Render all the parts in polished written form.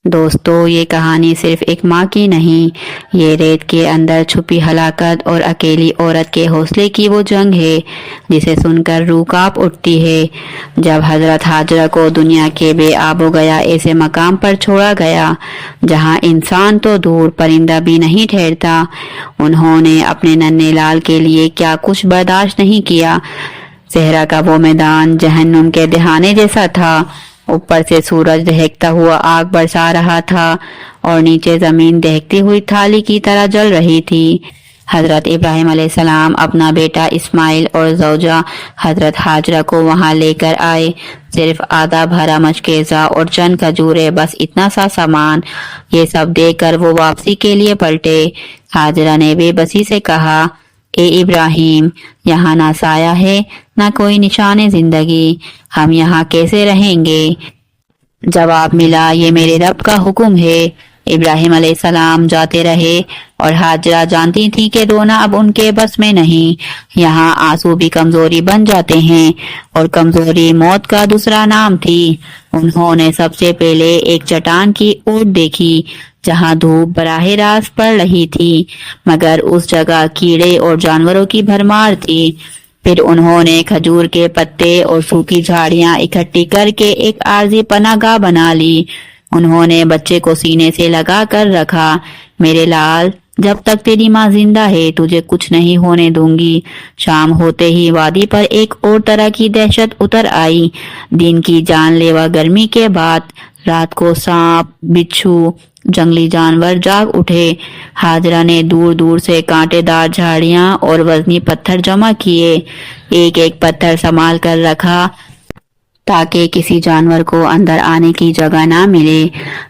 دوستو، یہ کہانی صرف ایک ماں کی نہیں، یہ ریت کے اندر چھپی ہلاکت اور اکیلی عورت کے حوصلے کی وہ جنگ ہے جسے سن کر روح کانپ اٹھتی ہے۔ جب حضرت ہاجرہ کو دنیا کے بے آب و گیا ایسے مقام پر چھوڑا گیا جہاں انسان تو دور پرندہ بھی نہیں ٹھہرتا، انہوں نے اپنے ننھے لال کے لیے کیا کچھ برداشت نہیں کیا۔ صحرا کا وہ میدان جہنم کے دہانے جیسا تھا، اوپر سے سورج دہکتا ہوا آگ برسا رہا تھا اور نیچے زمین دہکتی ہوئی تھالی کی طرح جل رہی تھی۔ حضرت ابراہیم علیہ السلام اپنا بیٹا اسماعیل اور زوجہ حضرت ہاجرہ کو وہاں لے کر آئے، صرف آدھا بھرا مشکیزہ اور چند کھجورے، بس اتنا سا سامان۔ یہ سب دیکھ کر وہ واپسی کے لیے پلٹے۔ ہاجرہ نے بے بسی سے کہا، اے ابراہیم، یہاں نہ سایہ ہے نہ کوئی نشان زندگی، ہم یہاں کیسے رہیں گے؟ جواب ملا، یہ میرے رب کا حکم ہے۔ ابراہیم علیہ السلام جاتے رہے اور ہاجرہ جانتی تھی کہ رونا اب ان کے بس میں نہیں۔ یہاں آنسو بھی کمزوری بن جاتے ہیں اور کمزوری موت کا دوسرا نام تھی۔ انہوں نے سب سے پہلے ایک چٹان کی اوٹ دیکھی جہاں دھوپ براہ راست پڑ رہی تھی، مگر اس جگہ کیڑے اور جانوروں کی بھرمار تھی۔ پھر انہوں نے کھجور کے پتے اور سوکھی جھاڑیاں اکٹھی کر کے ایک عارضی پناہ گاہ بنا لی۔ انہوں نے بچے کو سینے سے لگا کر رکھا، میرے لال، جب تک تیری ماں زندہ ہے تجھے کچھ نہیں ہونے دوں گی۔ شام ہوتے ہی وادی پر ایک اور طرح کی دہشت اتر آئی۔ دن کی جان لیوا گرمی کے بعد رات کو سانپ، بچھو، جنگلی جانور جاگ اٹھے۔ ہاجرہ نے دور دور سے کانٹے دار جھاڑیاں اور وزنی پتھر جمع کیے، ایک ایک پتھر سنبھال کر رکھا تاکہ کسی جانور کو اندر آنے کی جگہ نہ ملے۔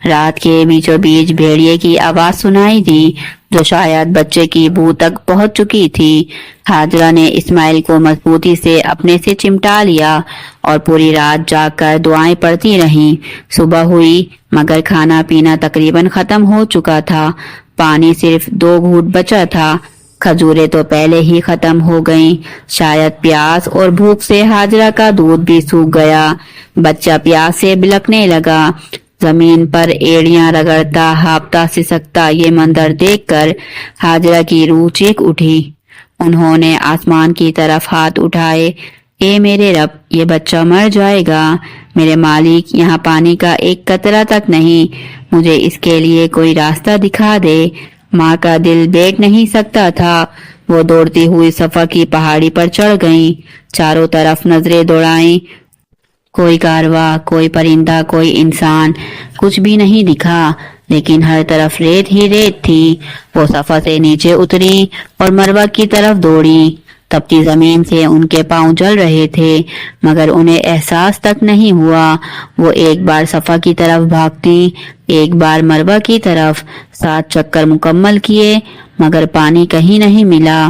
رات کے بیچوں بیچ بھیڑیے کی آواز سنائی دی جو شاید بچے کی بو تک پہنچ چکی تھی۔ ہاجرہ نے اسماعیل کو مضبوطی سے اپنے سے چمٹا لیا اور پوری رات جاگ کر دعائیں پڑھتی رہیں۔ صبح ہوئی مگر کھانا پینا تقریباً ختم ہو چکا تھا، پانی صرف 2 گھونٹ بچا تھا، کھجوریں تو پہلے ہی ختم ہو گئیں۔ شاید پیاس اور بھوک سے ہاجرہ کا دودھ بھی سوکھ گیا۔ بچہ پیاس سے بلکنے لگا، زمین پر ایڑیاں رگڑتا ہاپتا سسکتا۔ یہ منظر دیکھ کر ہاجرہ کی روح چیخ اٹھی۔ انہوں نے آسمان کی طرف ہاتھ اٹھائے، اے میرے رب، یہ بچہ مر جائے گا۔ میرے مالک، یہاں پانی کا ایک قطرہ تک نہیں، مجھے اس کے لیے کوئی راستہ دکھا دے۔ ماں کا دل بیٹھ نہیں سکتا تھا، وہ دوڑتی ہوئی صفا کی پہاڑی پر چڑھ گئیں، چاروں طرف نظریں دوڑائیں، کوئی کارواں، کوئی پرندہ، کوئی انسان، کچھ بھی نہیں دکھا، لیکن ہر طرف ریت ہی ریت تھی۔ وہ صفا سے نیچے اتری اور مروہ کی طرف دوڑی۔ تپتی زمین سے ان کے پاؤں جل رہے تھے مگر انہیں احساس تک نہیں ہوا۔ وہ ایک بار صفا کی طرف بھاگتی، ایک بار مروہ کی طرف، 7 چکر مکمل کیے مگر پانی کہیں نہیں ملا۔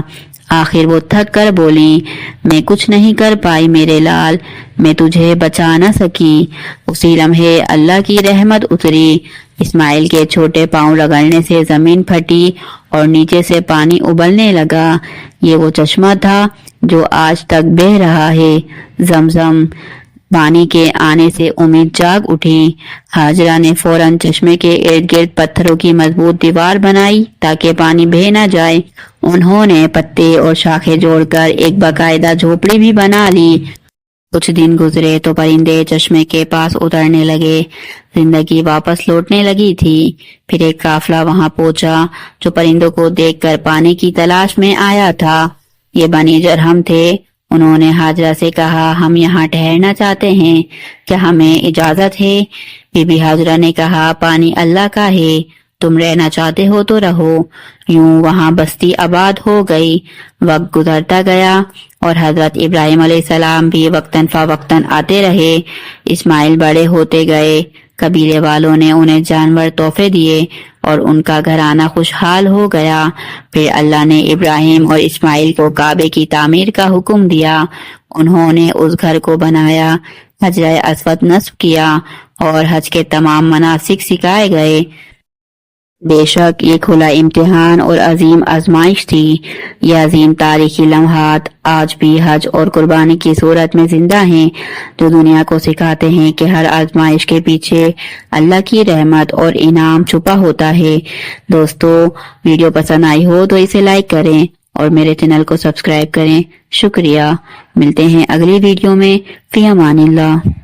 آخر وہ تھک کر بولی، میں کچھ نہیں کر پائی میرے لال، میں تجھے بچا نہ سکی۔ اسی لمحے اللہ کی رحمت اتری، اسماعیل کے چھوٹے پاؤں رگڑنے سے زمین پھٹی اور نیچے سے پانی ابلنے لگا۔ یہ وہ چشمہ تھا جو آج تک بہہ رہا ہے، زمزم۔ پانی کے آنے سے امید جاگ اٹھی۔ ہاجرہ نے فوراً چشمے کے ارد گرد پتھروں کی مضبوط دیوار بنائی تاکہ پانی بہہ نہ جائے۔ انہوں نے پتے اور شاخیں جوڑ کر ایک باقاعدہ جھوپڑی بھی بنا لی۔ کچھ دن گزرے تو پرندے چشمے کے پاس اترنے لگے، زندگی واپس لوٹنے لگی تھی۔ پھر ایک قافلہ وہاں پہنچا جو پرندوں کو دیکھ کر پانی کی تلاش میں آیا تھا۔ یہ بنی جرہم تھے۔ انہوں نے ہاجرہ سے کہا، ہم یہاں ٹھہرنا چاہتے ہیں، کیا ہمیں اجازت ہے؟ بی بی ہاجرہ نے کہا، پانی اللہ کا ہے، تم رہنا چاہتے ہو تو رہو۔ یوں وہاں بستی آباد ہو گئی۔ وقت گزرتا گیا اور حضرت ابراہیم علیہ السلام بھی وقتاً فوقتاً آتے رہے۔ اسماعیل بڑے ہوتے گئے، قبیلے والوں نے انہیں جانور تحفے دیے اور ان کا گھرانہ خوشحال ہو گیا۔ پھر اللہ نے ابراہیم اور اسماعیل کو کعبے کی تعمیر کا حکم دیا۔ انہوں نے اس گھر کو بنایا، حجرہ اسود نصب کیا اور حج کے تمام مناسک سکھائے گئے۔ بے شک یہ کھلا امتحان اور عظیم آزمائش تھی۔ یہ عظیم تاریخی لمحات آج بھی حج اور قربانی کی صورت میں زندہ ہیں، جو دنیا کو سکھاتے ہیں کہ ہر آزمائش کے پیچھے اللہ کی رحمت اور انعام چھپا ہوتا ہے۔ دوستو، ویڈیو پسند آئی ہو تو اسے لائک کریں اور میرے چینل کو سبسکرائب کریں۔ شکریہ۔ ملتے ہیں اگلی ویڈیو میں۔ فی امان اللہ۔